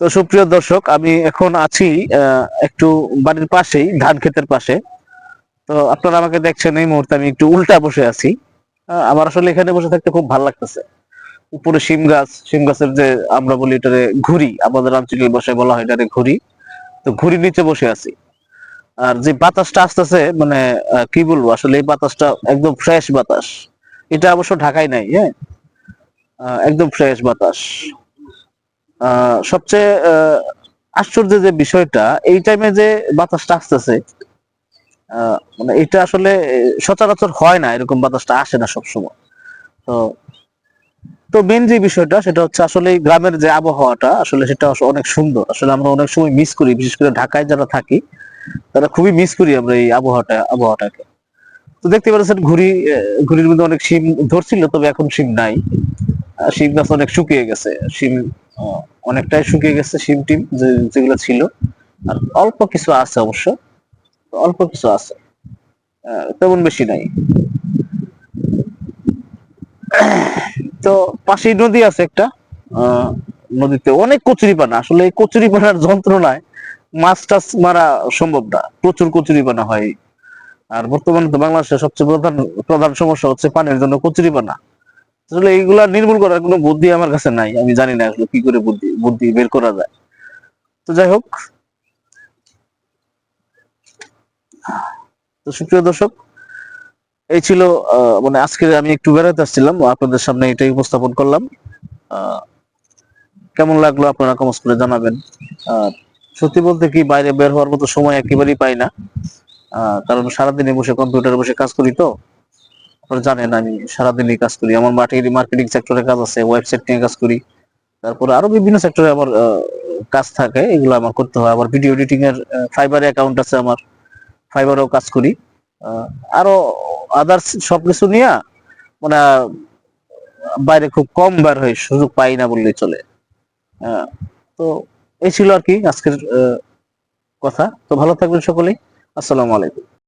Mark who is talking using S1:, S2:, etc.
S1: তো সুপ্রিয় দর্শক, আমি এখন আছি একটু বাড়ির পাশেই, ধান ক্ষেতের পাশে। তো আপনারা আমাকে দেখছেন, এই মুহূর্তে আমি একটু উল্টা বসে আছি। আমার আসলে এখানে বসে থাকতে খুব ভালো লাগতেছে। উপরে শিম গাছ, শিম গাছের যে আমরা বলি এটারে ঘুড়ি, আমাদের আঞ্চলিক ভাষায় বলা হয় এটারে ঘুড়ি। তো ঘুড়ির নিচে বসে আছি। আর যে বাতাসটা আসতেছে, মানে কি বলবো, আসলে এই বাতাসটা একদম ফ্রেশ বাতাস। এটা অবশ্য ঢাকায় নাই, হ্যাঁ। একদম ফ্রেশ বাতাস। সবচেয়ে আশ্চর্য যে বিষয়টা, এই টাইমে যে বাতাসটা আসতেছে, মানে এটা আসলে সচরাচর হয় না, এরকম বাতাসটা আসে না সবসময়। তো তো মেন যে বিষয়টা সেটা হচ্ছে আসলে এই গ্রামের যে আবহাওয়াটা, আসলে সেটা অনেক সুন্দর। আসলে আমরা অনেক সময় মিস করি, বিশেষ করে ঢাকায় যারা থাকি তারা খুবই মিস করি আমরা এই আবহাওয়াটাকে। তো দেখতে পাচ্ছেন ঘুড়ির মধ্যে অনেক শিম ধরছিল, তবে এখন শিম নাই। শিম গাছ অনেক শুকিয়ে গেছে। শিম আহ, অনেকটাই শুকিয়ে গেছে শিম টিম যেগুলো ছিল। আর অল্প কিছু আছে অবশ্য, অল্প কিছু আছে, তেমন বেশি নাই। তো পাশেই নদী আছে একটা। আহ, নদীতে অনেক কচুরিপানা। আসলে এই কচুরিপানার যন্ত্রণায় মাছ টাছ মারা সম্ভব না, প্রচুর কচুরিপানা হয়। আর বর্তমানে তো বাংলাদেশের সবচেয়ে প্রধান প্রধান সমস্যা হচ্ছে পানির জন্য কচুরিপানা। আসলে এইগুলা নির্মূল করার কোনো বুদ্ধি আমার কাছে নাই, আমি জানি না আসলে কি করে বুদ্ধি বুদ্ধি বের করা যায়। তো যাই হোক, তো সুপ্রিয় দর্শক, এই ছিল মানে আজকে আমি একটু বেড়াতে আসছিলাম, আপনাদের সামনে এটাই উপস্থাপন করলাম। আহ, কেমন লাগলো আপনারা কমেন্টস করে জানাবেন। আর সত্যি বলতে কি, বাইরে বের হওয়ার মতো সময় একেবারেই পাই না। কারণ সারাদিনে বসে কম্পিউটারে বসে কাজ করি। তো আপনারা জানেন আমি সারাদিনই কাজ করি, আমার মার্কেটিং সেক্টরে কাজ আছে, ওয়েবসাইট নিয়ে কাজ করি। তারপরে আরো বিভিন্ন সেক্টরে আমার কাজ থাকে, এগুলো আমার করতে হয়। আবার ভিডিও এডিটিং এর ফাইবারে অ্যাকাউন্ট আছে আমার, ফাইবারেও কাজ করি। আহ, আরো আদার্স সবকিছু নিয়ে মানে বাইরে খুব কম বার হই, সুযোগ পাই না বললেই চলে। আহ, তো এই ছিল আর কি আজকের কথা। তো ভালো থাকবেন সকলেই। আসসালামু আলাইকুম।